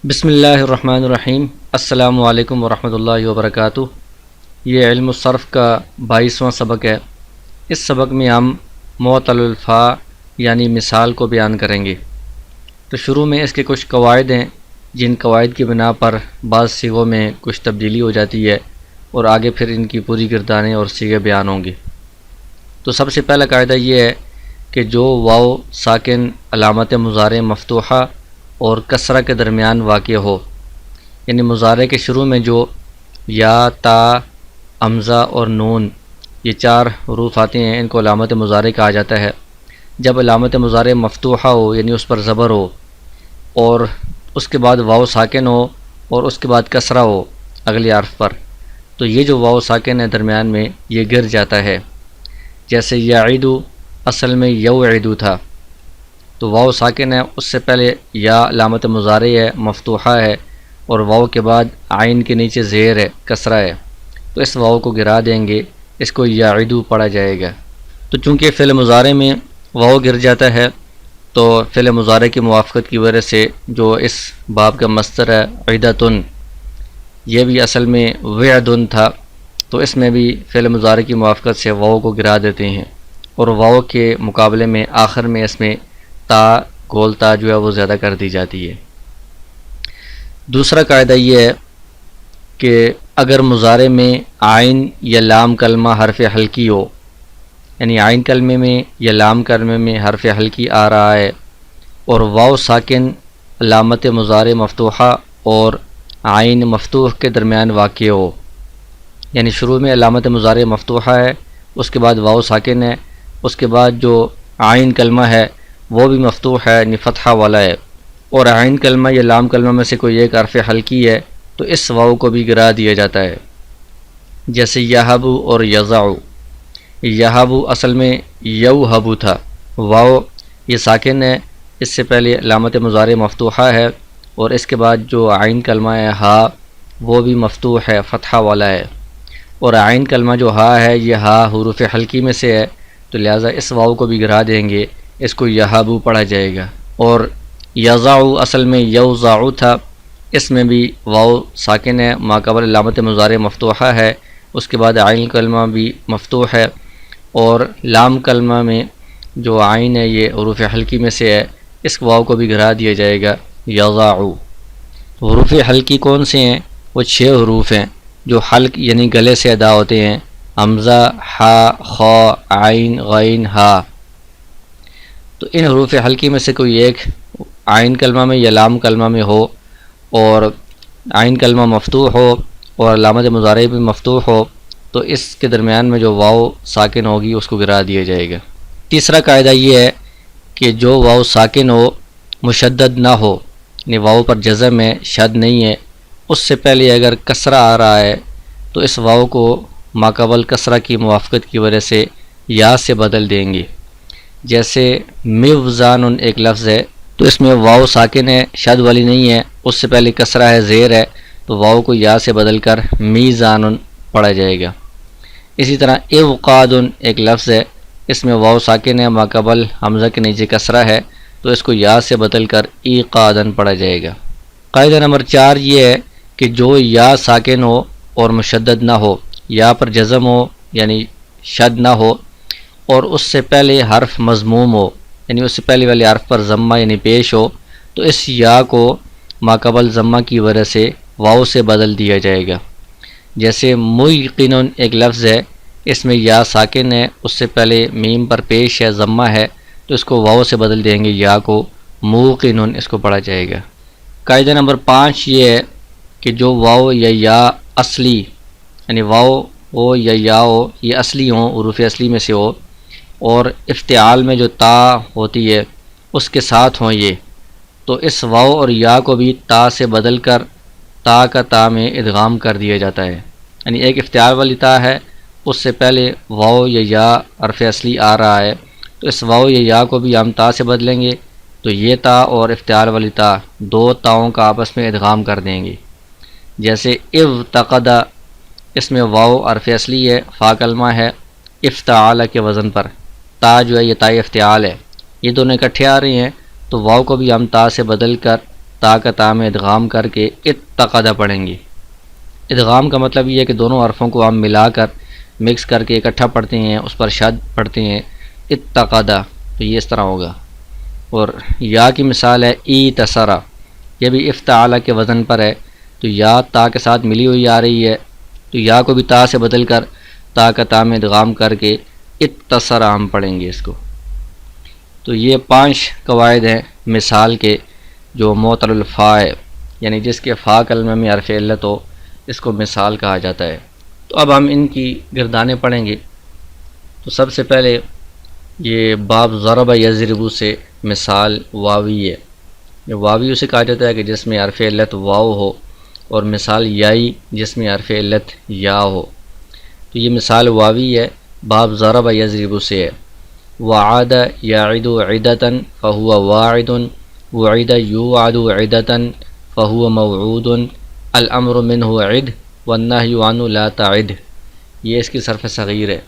بسم اللہ الرحمن الرحیم۔ السلام علیکم ورحمۃ اللہ وبرکاتہ۔ یہ علم الصرف کا 22واں سبق ہے۔ اس سبق میں ہم معطل الفاء یعنی مثال کو بیان کریں گے۔ تو شروع میں اس کے کچھ قواعد ہیں جن قواعد کی بنا پر بعض صیغوں میں کچھ تبدیلی ہو جاتی ہے اور آگے پھر ان کی پوری گردانیں اور صیغے بیان ہوں گی۔ تو سب سے پہلا قاعدہ یہ ہے کہ جو واو ساکن علامت مضارع مفتوحہ اور کسرہ کے درمیان واقع ہو، یعنی مضارع کے شروع میں جو یا، تا، ہمزہ اور نون یہ 4 حروف آتے ہیں، ان کو علامت مضارع کہا جاتا ہے۔ جب علامت مضارع مفتوحہ ہو یعنی اس پر زبر ہو اور اس کے بعد واو ساکن ہو اور اس کے بعد کسرہ ہو اگلے حرف پر، تو یہ جو واو ساکن ہے درمیان میں یہ گر جاتا ہے۔ جیسے یعیدو اصل میں یوعدو تھا، تو واو ساکن ہے، اس سے پہلے یا علامت مضارع ہے مفتوحہ ہے اور واو کے بعد عین کے نیچے زیر ہے کسرہ ہے، تو اس واو کو گرا دیں گے، اس کو یعیدو پڑھا جائے گا۔ تو چونکہ فعل مضارع میں واو گر جاتا ہے تو فعل مضارع کی موافقت کی وجہ سے جو اس باب کا مصدر ہے عیدۃن، یہ بھی اصل میں وعدن تھا، تو اس میں بھی فعل مضارع کی موافقت سے واو کو گرا دیتے ہیں اور واو کے مقابلے میں آخر میں اس میں تا گول تا جو ہے وہ زیادہ کر دی جاتی ہے۔ دوسرا قاعدہ یہ ہے کہ اگر مضارع میں عین یا لام کلمہ حرف حلقی ہو، یعنی عین کلمے میں یا لام کلمے میں حرف حلقی آ رہا ہے اور واو ساکن علامت مضارع مفتوحہ اور عین مفتوح کے درمیان واقع ہو، یعنی شروع میں علامت مضارع مفتوحہ ہے، اس کے بعد واو ساکن ہے، اس کے بعد جو عین کلمہ ہے وہ بھی مفتوح ہے یعنی فتحہ والا ہے، اور عین کلمہ یا لام کلمہ میں سے کوئی ایک حرف حلقی ہے تو اس واو کو بھی گرا دیا جاتا ہے۔ جیسے یہبو اور یضعو۔ یہبو اصل میں یوہبو تھا، واو یہ ساکن ہے، اس سے پہلے علامت مضارع مفتوحہ ہے اور اس کے بعد جو عین کلمہ ہے ہا وہ بھی مفتوح ہے فتحہ والا ہے، اور عین کلمہ جو ہا ہے یہ ہا حروف حلقی میں سے ہے، تو لہٰذا اس واو کو بھی گرا دیں گے، اس کو یہابو پڑھا جائے گا۔ اور یضعو اصل میں یوضعو تھا، اس میں بھی واو ساکن ہے، ماقبل علامت مضارع مفتوحہ ہے، اس کے بعد عین کلمہ بھی مفتوح ہے، اور لام کلمہ میں جو عین ہے یہ حروف حلقی میں سے ہے، اس واو کو بھی گرا دیا جائے گا یضعو۔ حروف حلقی کون سے ہیں؟ وہ 6 حروف ہیں جو حلق یعنی گلے سے ادا ہوتے ہیں: حمزہ، حا، خا، عین، غین، ہا۔ تو ان حروف حلقی میں سے کوئی ایک عین کلمہ میں یا لام کلمہ میں ہو اور عین کلمہ مفتوح ہو اور علامت مضارع بھی مفتوح ہو، تو اس کے درمیان میں جو واو ساکن ہوگی اس کو گرا دیا جائے گا۔ تیسرا قاعدہ یہ ہے کہ جو واو ساکن ہو مشدد نہ ہو، یعنی واو پر جزم ہے شد نہیں ہے، اس سے پہلے اگر کسرہ آ رہا ہے تو اس واو کو ماقبل کسرہ کی موافقت کی وجہ سے یا سے بدل دیں گے۔ جیسے میوزان ایک لفظ ہے تو اس میں واو ساکن ہے شد والی نہیں ہے، اس سے پہلے کسرہ ہے زیر ہے، تو واو کو یا سے بدل کر میزان پڑھا جائے گا۔ اسی طرح اوقاد ایک لفظ ہے، اس میں واو ساکن ہے ماقبل حمزہ کے نیچے کسرہ ہے، تو اس کو یا سے بدل کر ایقادن پڑھا جائے گا۔ قاعدہ نمبر 4 یہ ہے کہ جو یا ساکن ہو اور مشدد نہ ہو، یا پر جزم ہو یعنی شد نہ ہو اور اس سے پہلے حرف مضموم ہو، یعنی اس سے پہلے والے حرف پر ضمہ یعنی پیش ہو، تو اس یا کو ماقبل ضمہ کی وجہ سے واو سے بدل دیا جائے گا۔ جیسے موقن ایک لفظ ہے، اس میں یا ساکن ہے، اس سے پہلے میم پر پیش ہے ضمہ ہے، تو اس کو واو سے بدل دیں گے، یا کو موقن اس کو پڑھا جائے گا۔ قاعدہ نمبر 5 یہ ہے کہ جو واو یا اصلی، یعنی واو ہو یا یا ہو یہ اصلی ہوں، حروف اصلی میں سے ہو، اور افتعال میں جو تا ہوتی ہے اس کے ساتھ ہوں یہ، تو اس واو اور یا کو بھی تا سے بدل کر تا کا تا میں ادغام کر دیا جاتا ہے، یعنی ایک افتعال والی تا ہے، اس سے پہلے واو یا حرف اصلی آ رہا ہے، تو اس واو یا کو بھی ہم تا سے بدلیں گے، تو یہ تا اور افتعال والی تا 2 تاؤں کا آپس میں ادغام کر دیں گے۔ جیسے افتقدہ، اس میں واو حرف اصلی ہے، فا کلمہ ہے، افتعال کے وزن پر، تا جو ہے یہ تا افتعال ہے، یہ دونوں اکٹھے آ رہے ہیں، تو واو کو بھی ہم تا سے بدل کر تا کا تا میں ادغام کر کے اتقدا پڑھیں گے۔ ادغام کا مطلب یہ ہے کہ دونوں حرفوں کو ہم ملا کر مکس کر کے اکٹھا پڑھتے ہیں، اس پر شد پڑھتے ہیں اتقدا، تو یہ اس طرح ہوگا۔ اور یا کی مثال ہے ای تسرا، یہ بھی افتعال کے وزن پر ہے، تو یا تا کے ساتھ ملی ہوئی آ رہی ہے، تو یا کو بھی تا سے بدل کر تا کا تا میں ادغام کر کے اتصرا ہم پڑھیں گے اس کو۔ تو یہ 5 قواعد ہیں مثال کے، جو معطل الفاء ہے، یعنی جس کے فا کلمہ میں حرف علت ہو، اس کو مثال کہا جاتا ہے۔ تو اب ہم ان کی گردانیں پڑھیں گے۔ تو سب سے پہلے یہ باب ضرب یضرب سے مثال واوی ہے۔ یہ واوی اسے کہا جاتا ہے کہ جس میں حرف علت واو ہو، اور مثال یائی جس میں حرف علت یا ہو۔ تو یہ مثال واوی ہے، باب ضرب یضرب سے ہے۔ وعد یعد عدۃ فہو واعد، وعد یوعد عدۃ فہو موعود، الامر منہ عد والنہی عنہ لا تعد، یہ اس کی صرف صغیر ہے۔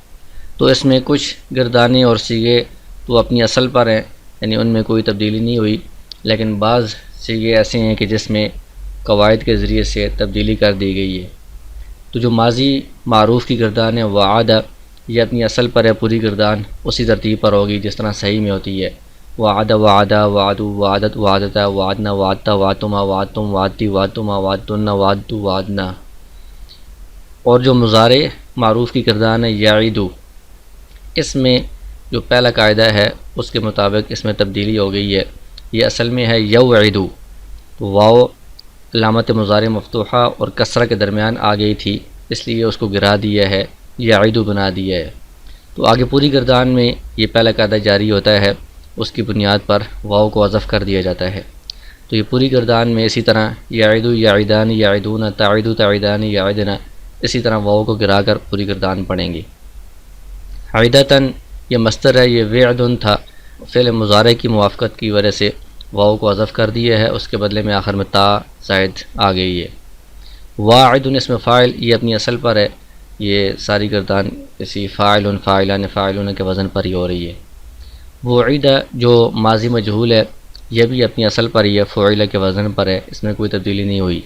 تو اس میں کچھ گردانے اور صیغے تو اپنی اصل پر ہیں، یعنی ان میں کوئی تبدیلی نہیں ہوئی، لیکن بعض صیغے ایسے ہیں کہ جس میں قواعد کے ذریعے سے تبدیلی کر دی گئی ہے۔ تو جو ماضی معروف کی گردان ہے وعد، یہ اپنی اصل پر ہے، پوری گردان اسی ترتیب پر ہوگی جس طرح صحیح میں ہوتی ہے۔ وعد وعدا وعدو وعدت وعدتا وعدنا وعدتا وعدتما وعدتم وعدتی وعدتما وعدتن وعدتو وعدنا۔ اور جو مضارع معروف کی گردان ہے یعیدو، اس میں جو پہلا قاعدہ ہے اس کے مطابق اس میں تبدیلی ہو گئی ہے، یہ اصل میں ہے یوعدو، تو واو علامت مضارع مفتوحہ اور کسرہ کے درمیان آ گئی تھی، اس لیے اس کو گرا دیا ہے، یعیدو بنا دیا ہے۔ تو آگے پوری گردان میں یہ پہلا قاعدہ جاری ہوتا ہے، اس کی بنیاد پر واو کو حذف کر دیا جاتا ہے۔ تو یہ پوری گردان میں اسی طرح یعیدو یعیدان یعیدون تعیدو تعیدان یعیدنا، اسی طرح واو کو گرا کر پوری گردان پڑھیں گے۔ عدتاً یہ مصدر ہے، یہ وعدن تھا، فعل مضارع کی موافقت کی وجہ سے واو کو حذف کر دیا ہے، اس کے بدلے میں آخر میں تا زائد آ گئی ہے۔ واعدن اسم فاعل، یہ اپنی اصل پر ہے، یہ ساری گردان اسی فاعل فاعلان فاعلون کے وزن پر ہی ہو رہی ہے۔ وعد جو ماضی مجہول ہے، یہ بھی اپنی اصل پر ہی ہے، فعل کے وزن پر ہے، اس میں کوئی تبدیلی نہیں ہوئی۔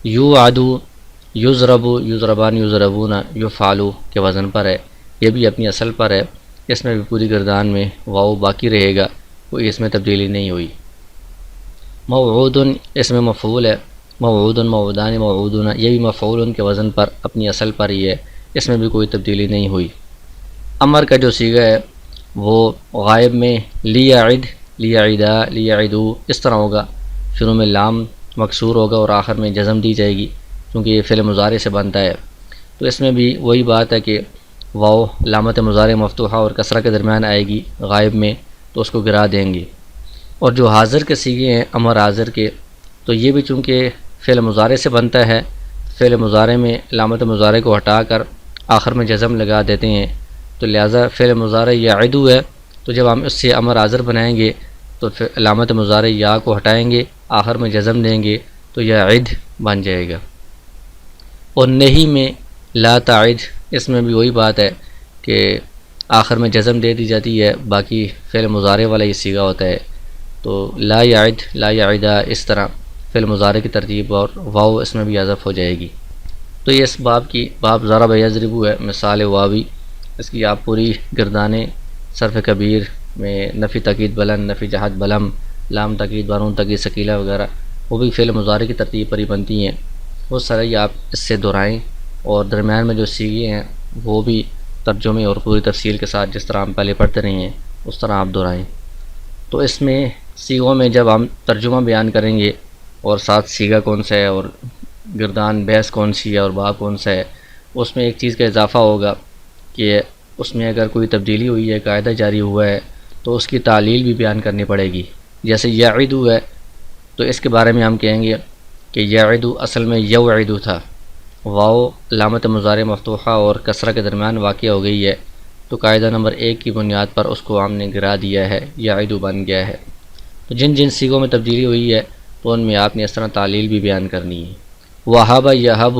یوعدو یضرب یضربان یضربون یفعلوا کے وزن پر ہے، یہ بھی اپنی اصل پر ہے، اس میں بھی پوری گردان میں واو باقی رہے گا، کوئی اس میں تبدیلی نہیں ہوئی۔ موعود اس میں مفعول ہے، موعود موعودان موعودون، یہ بھی مفعول کے وزن پر اپنی اصل پر ہی ہے، اس میں بھی کوئی تبدیلی نہیں ہوئی۔ امر کا جو صیغہ ہے وہ غائب میں لیعد لیعدا لیعدو اس طرح ہوگا، شروع میں لام مکسور ہوگا اور آخر میں جزم دی جائے گی، کیونکہ یہ فعل مضارع سے بنتا ہے۔ تو اس میں بھی وہی بات ہے کہ واو علامت مضارع مفتوحہ اور کسرہ کے درمیان آئے گی غائب میں، تو اس کو گرا دیں گے۔ اور جو حاضر کے صیغے ہیں امر حاضر کے، تو یہ بھی چونکہ فعل مضارع سے بنتا ہے، فعل مضارع میں علامت مضارع کو ہٹا کر آخر میں جزم لگا دیتے ہیں، تو لہٰذا فعل مضارع یعدو ہے، تو جب ہم اس سے امر حاضر بنائیں گے تو پھر علامت مضارع یا کو ہٹائیں گے، آخر میں جزم دیں گے تو یعد بن جائے گا۔ اور نہیں میں لا تعد، اس میں بھی وہی بات ہے کہ آخر میں جزم دے دی جاتی ہے، باقی فعل مضارع والا یہ صیغہ ہوتا ہے، تو لا یعد لا یعدا اس طرح فعل مضارع کی ترتیب اور واو اس میں بھی حذف ہو جائے گی۔ تو یہ اس باب کی باب ضرب یضرب ہے، مثال واوی، اس کی آپ پوری گردانے صرف کبیر میں نفی تاکید بلند، نفی جہت بلم، لام تاکید بارون تاکید ثقیلہ وغیرہ، وہ بھی فعل مضارع کی ترتیب پر ہی بنتی ہیں، وہ سارے ہی آپ اس سے دہرائیں، اور درمیان میں جو صیغے ہیں وہ بھی ترجمے اور پوری تفصیل کے ساتھ جس طرح ہم پہلے پڑھتے رہے ہیں اس طرح آپ دہرائیں۔ تو اس میں صیغوں میں جب ہم ترجمہ بیان کریں گے اور ساتھ صیغہ کون سا ہے اور گردان بحث کون سی ہے اور باب کون سا ہے، اس میں ایک چیز کا اضافہ ہوگا کہ اس میں اگر کوئی تبدیلی ہوئی ہے، قاعدہ جاری ہوا ہے، تو اس کی تعلیل بھی بیان کرنی پڑے گی۔ جیسے یعدو ہے تو اس کے بارے میں ہم کہیں گے کہ یعدو اصل میں یوعدو تھا، واو علامت مضارع مفتوحہ اور کسرہ کے درمیان واقع ہو گئی ہے، تو قاعدہ نمبر 1 کی بنیاد پر اس کو ہم نے گرا دیا ہے، یعدو بن گیا ہے۔ تو جن جن صیغوں میں تبدیلی ہوئی ہے تو ان میں آپ نے اس طرح تعلیل بھی بیان کرنی ہے۔ وہب یہب،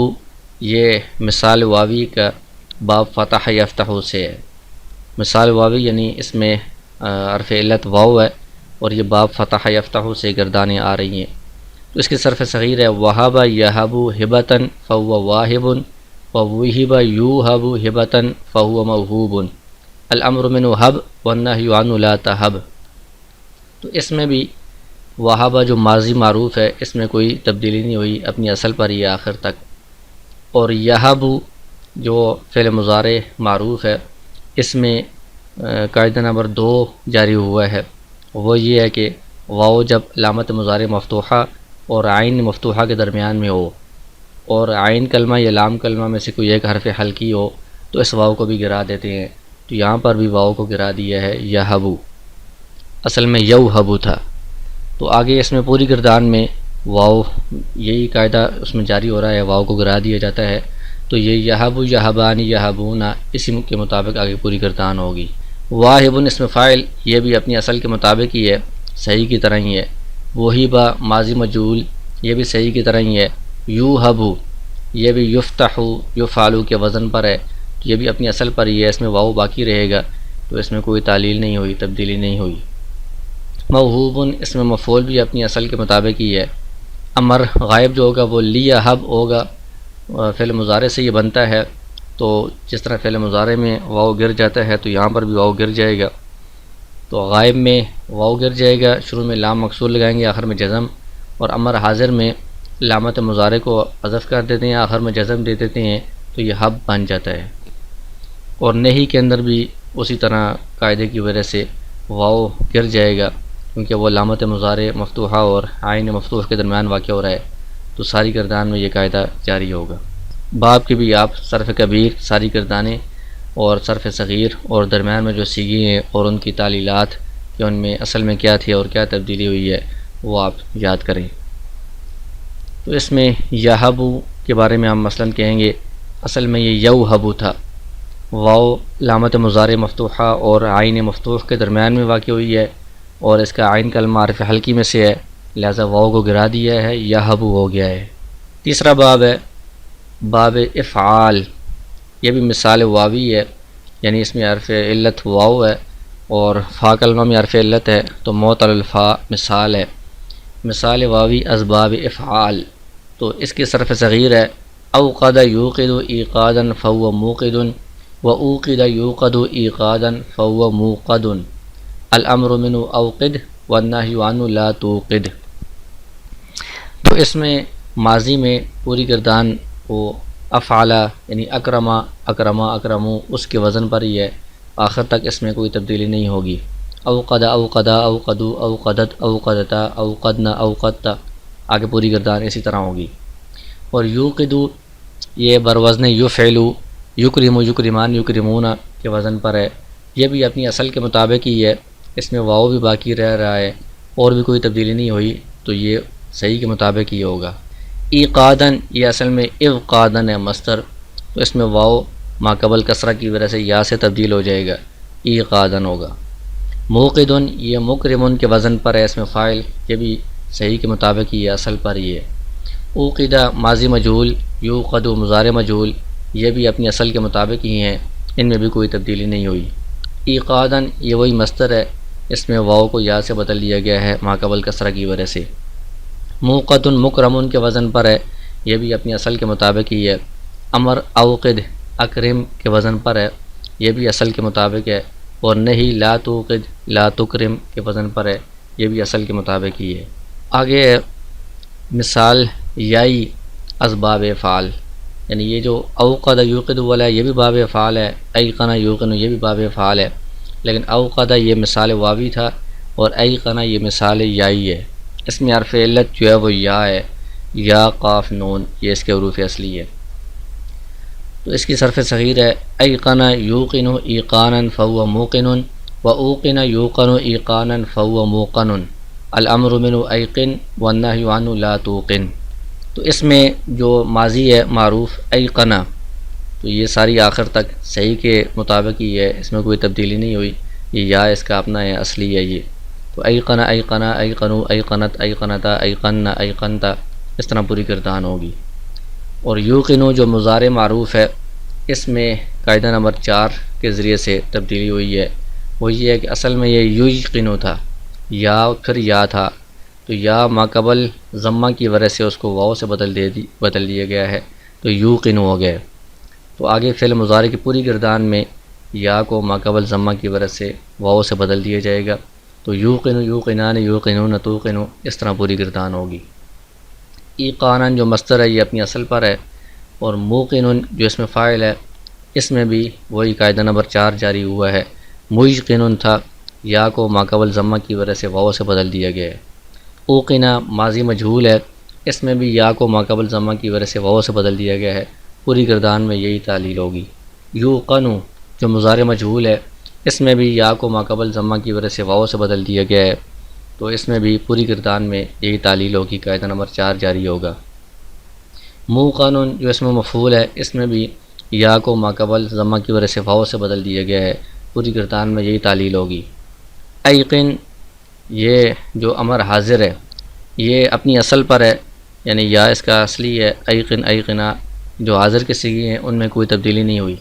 یہ مثال واوی کا باب فتح یفتح سے ہے۔ مثال واوی یعنی اس میں حرف علت واو ہے، اور یہ باب فتح یفتح سے گردانیں آ رہی ہیں۔ تو اس کی صرف صغیر ہے وہب یہب ہبتاً فہو واہب ووہب یوہب ہبتاً فہو موہوب الامر من حب والنہی عن لا تہب۔ تو اس میں بھی وہب جو ماضی معروف ہے اس میں کوئی تبدیلی نہیں ہوئی، اپنی اصل پر ہی آخر تک۔ اور یہب جو فعل مضارع معروف ہے اس میں قاعدہ نمبر 2 جاری ہوا ہے، وہ یہ ہے کہ واو جب علامت مضارع مفتوحہ اور عین مفتوحہ کے درمیان میں ہو اور عین کلمہ یا لام کلمہ میں سے کوئی ایک حرف حلقی ہو تو اس واو کو بھی گرا دیتے ہیں۔ تو یہاں پر بھی واو کو گرا دیا ہے یہبو، اصل میں یوہبو تھا۔ تو آگے اس میں پوری گردان میں واو یہی قاعدہ اس میں جاری ہو رہا ہے، واو کو گرا دیا جاتا ہے۔ تو یہ یہبو یہبانی یہبونا اسی کے مطابق آگے پوری گردان ہوگی۔ واہبن اسم فاعل یہ بھی اپنی اصل کے مطابق ہی ہے، صحیح کی طرح ہی ہے۔ وہیبا ماضی مجہول یہ بھی صحیح کی طرح ہی ہے۔ یوہبو یہ بھی یفتحو یفعلو کے وزن پر ہے، یہ بھی اپنی اصل پر ہی ہے، اس میں واو باقی رہے گا، تو اس میں کوئی تعلیل نہیں ہوئی، تبدیلی نہیں ہوئی۔ موہوبن اس میں مفعول بھی اپنی اصل کے مطابق ہی ہے۔ امر غائب جو ہوگا وہ لیہب ہوگا، فعل مضارع سے یہ بنتا ہے، تو جس طرح فعل مضارع میں واو گر جاتا ہے تو یہاں پر بھی واو گر جائے گا۔ تو غائب میں واو گر جائے گا، شروع میں لام مکسور لگائیں گے، آخر میں جزم، اور امر حاضر میں علامت مضارع کو حذف کر دیتے ہیں، آخر میں جزم دے دیتے ہیں، تو یہ حب بن جاتا ہے۔ اور نہیں کے اندر بھی اسی طرح قاعدے کی وجہ سے واو گر جائے گا، کیونکہ وہ علامت مضارع مفتوحہ اور عین مفتوح کے درمیان واقع ہو رہا ہے، تو ساری گردان میں یہ قاعدہ جاری ہوگا۔ باب کی بھی آپ صرف کبیر، ساری گردانیں اور صرف صغیر اور درمیان میں جو سیغے ہیں اور ان کی تعلیلات کہ ان میں اصل میں کیا تھی اور کیا تبدیلی ہوئی ہے وہ آپ یاد کریں۔ تو اس میں یہبو کے بارے میں ہم مثلاً کہیں گے اصل میں یہ یوہبو تھا، واو علامت مضارع مفتوحہ اور عین مفتوح کے درمیان میں واقع ہوئی ہے، اور اس کا عین کلمہ حرف حلقی میں سے ہے، لہذا واو کو گرا دیا ہے، یہبو ہو گیا ہے۔ تیسرا باب ہے باب افعال، یہ بھی مثال واوی ہے، یعنی اس میں حرف علت واو ہے اور فا کلمہ میں حرف علت ہے، تو معطل الفا مثال ہے۔ مثال واوی اسباب افعال، تو اس کی صرف صغیر ہے اوقد یوقد ایقادا فهو موقد واوقد یوقد ایقادا فهو موقد الامر من اوقد والنهی عن لا توقد۔ تو اس میں ماضی میں پوری گردان وہ افعلا یعنی اکرما اکرما اکرمو اس کے وزن پر ہی ہے، آخر تک اس میں کوئی تبدیلی نہیں ہوگی۔ اوقد اوقدا اوقدو اوقدت اوقدتا اوقدنا اوقدتا، آگے پوری گردان اسی طرح ہوگی۔ اور یوقدو یہ بروزن یفعلو یکرمو یکرمان یکرمونا کے وزن پر ہے، یہ بھی اپنی اصل کے مطابق ہی ہے، اس میں واو بھی باقی رہ رہا ہے اور بھی کوئی تبدیلی نہیں ہوئی، تو یہ صحیح کے مطابق ہی ہوگا۔ ایقادن یہ اصل میں اوقادن ہے مصدر، تو اس میں واو ما قبل کسرہ کی وجہ سے یا سے تبدیل ہو جائے گا، ایقادن ہوگا۔ موقدن یہ مکرمن کے وزن پر ہے، اس میں فاعل، یہ بھی صحیح کے مطابق ہی ہے، اصل پر ہی ہے۔ اوقدہ ماضی مجہول، یوقد مضارع مجہول، یہ بھی اپنی اصل کے مطابق ہی ہیں، ان میں بھی کوئی تبدیلی نہیں ہوئی۔ ایقادن یہ وہی مصدر ہے، اس میں واو کو یا سے بدل دیا گیا ہے ما قبل کسرہ کی وجہ سے۔ موقدن مکرمن کے وزن پر ہے، یہ بھی اپنی اصل کے مطابق ہی ہے۔ امر اوقد اکرم کے وزن پر ہے، یہ بھی اصل کے مطابق ہے، اور نہیں لا توقد لا تکرم کے وزن پر ہے، یہ بھی اصل کے مطابق ہی ہے۔ آگے مثال یائی اسباب افعال، یعنی یہ جو اوقد یوقد والا ہے یہ بھی باب افعال ہے، ایقنا یوقن یہ بھی باب افعال ہے، لیکن اوقد یہ مثال واوی تھا اور ایقنا یہ مثال یائی ہے، اس میں حرف علت جو ہے وہ یا ہے، یا قاف نون یہ اس کے حروف اصلی ہے۔ تو اس کی صرف صغیر ہے ایقنا یوقن ایقانا فهو موقن واوقن یوقن ایقانا فهو موقن الامر من ایقن والنهی عن لا توقن۔ تو اس میں جو ماضی ہے معروف ایقنا، تو یہ ساری آخر تک صحیح کے مطابق ہی ہے، اس میں کوئی تبدیلی نہیں ہوئی، یہ یا اس کا اپنا ہے، اصلی ہے یہ۔ تو ایقنا ایقنا ایقنو ایقنت ایقنتا ایقنا ایقنتا اس طرح پوری گردان ہوگی۔ اور یوقنو جو مضارع معروف ہے اس میں قاعدہ نمبر 4 کے ذریعے سے تبدیلی ہوئی ہے، وہ یہ ہے کہ اصل میں یہ یوقنو تھا، یا پھر یا تھا، تو یا ماقبل ضمہ کی وجہ سے اس کو واو سے بدل دیا گیا ہے، تو یوقن ہو گئے۔ تو آگے فعل مضارع کی پوری گردان میں یا کو ماقبل ضمہ کی وجہ سے واو سے بدل دیا جائے گا، تو یوقن، یوقنان، یوقنون، توقن، اس طرح پوری گردان ہوگی۔ ایقاناً جو مصدر ہے یہ اپنی اصل پر ہے، اور موقن جو اس میں فاعل ہے اس میں بھی وہی قاعدہ نمبر 4 جاری ہوا ہے۔ موقن تھا، یا کو ماقبل ضمہ کی وجہ سے واو سے بدل دیا گیا ہے۔ اوقنا ماضی مجہول ہے، اس میں بھی یا کو ماقبل ضمہ کی وجہ سے واو سے بدل دیا گیا ہے، پوری گردان میں یہی تعلیل ہوگی۔ یوقنو جو مضارع مجہول ہے اس میں بھی یا کو ماقبل ضمہ کی وجہ سے واو سے بدل دیا گیا ہے، تو اس میں بھی پوری گردان میں یہی تعلیل ہوگی، قاعدہ نمبر 4 جاری ہوگا۔ موقن جو اسم مفعول ہے اس میں بھی یا کو ماقبل ضمہ کی وجہ سے واو سے بدل دیا گیا ہے، پوری گردان میں یہی تعلیل ہوگی۔ ایقن یہ جو امر حاضر ہے یہ اپنی اصل پر ہے، یعنی یا اس کا اصلی ہے ایقن، ایقنا، جو حاضر کے صیغے ہیں ان میں کوئی تبدیلی نہیں ہوئی۔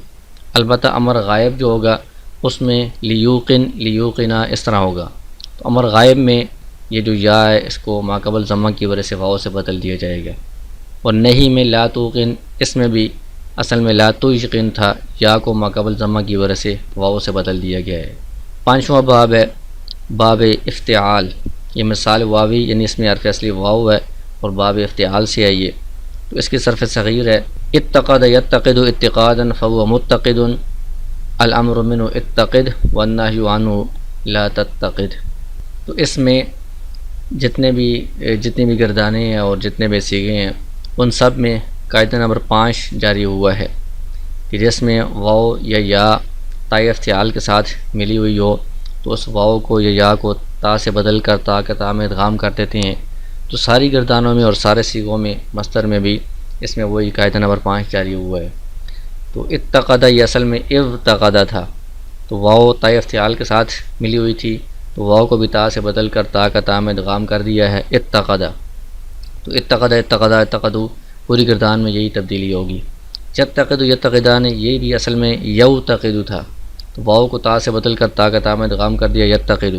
البتہ امر غائب جو ہوگا اس میں لیوقن، لیوقنا اس طرح ہوگا۔ تو امر غائب میں یہ جو یا ہے اس کو ماقبل ضمہ کی وجہ سے واو سے بدل دیا جائے گا۔ اور نہیں میں لا توقن، اس میں بھی اصل میں لا توقن تھا، یا کو ماقبل ضمہ کی وجہ سے واو سے بدل دیا گیا ہے۔ پانچواں باب ہے باب افتعال، یہ مثال واوی یعنی اس میں حرف اصلی واو ہے اور باب افتعال سے ہے یہ، تو اس کی صرف صغیر ہے اتقد یتقد اتقادا فهو متقد، الامر منه اتقد والنهی عنه لا تتقد۔ تو اس میں جتنی بھی گردانیں ہیں اور جتنے بھی صیغے ہیں ان سب میں قاعدہ نمبر 5 جاری ہوا ہے کہ جس میں واو یا تائے افتعال کے ساتھ ملی ہوئی ہو تو اس واو کو یا کو تا سے بدل کر تا کے تا میں ادغام کر دیتے ہیں۔ تو ساری گردانوں میں اور سارے صیغوں میں مصدر میں بھی اس میں وہی قاعدہ نمبر 5 جاری ہوا ہے۔ تو اتقدہ یہ اصل میں افتقدہ تھا، تو واو تائے افتعال کے ساتھ ملی ہوئی تھی، تو واو کو بھی تا سے بدل کر تا کا تا میں ادغام کر دیا ہے اتقدہ۔ تو اتقدہ، اتقدہ، اتقدو، پوری گردان میں یہی تبدیلی ہوگی۔ یتقد، یتقدان، یہ بھی اصل میں یوتقد تھا، تو واو کو تا سے بدل کر تا کا تا میں ادغام کر دیا یتقد۔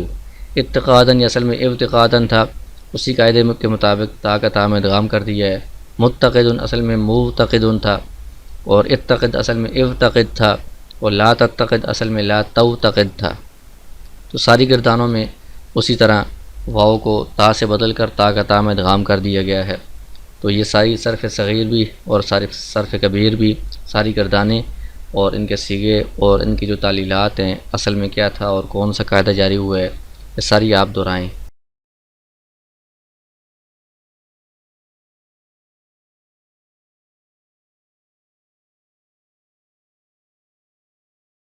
اتقادن یہ اصل میں ابتقادن تھا، اسی قاعدے کے مطابق تا کا تا میں ادغام کر دیا ہے۔ متقدن اصل میں موتقدن تھا، اور اتقد اصل میں ابتقد تھا، اور لا تتقد اصل میں لا توتقد تھا۔ تو ساری گردانوں میں اسی طرح واو کو تا سے بدل کر تا کا تا میں ادغام کر دیا گیا ہے۔ تو یہ ساری صرف صغیر بھی اور ساری صرف کبیر بھی، ساری گردانیں اور ان کے صیغے اور ان کی جو تعلیلات ہیں اصل میں کیا تھا اور کون سا قاعدہ جاری ہوا ہے، یہ ساری آپ دہرائیں۔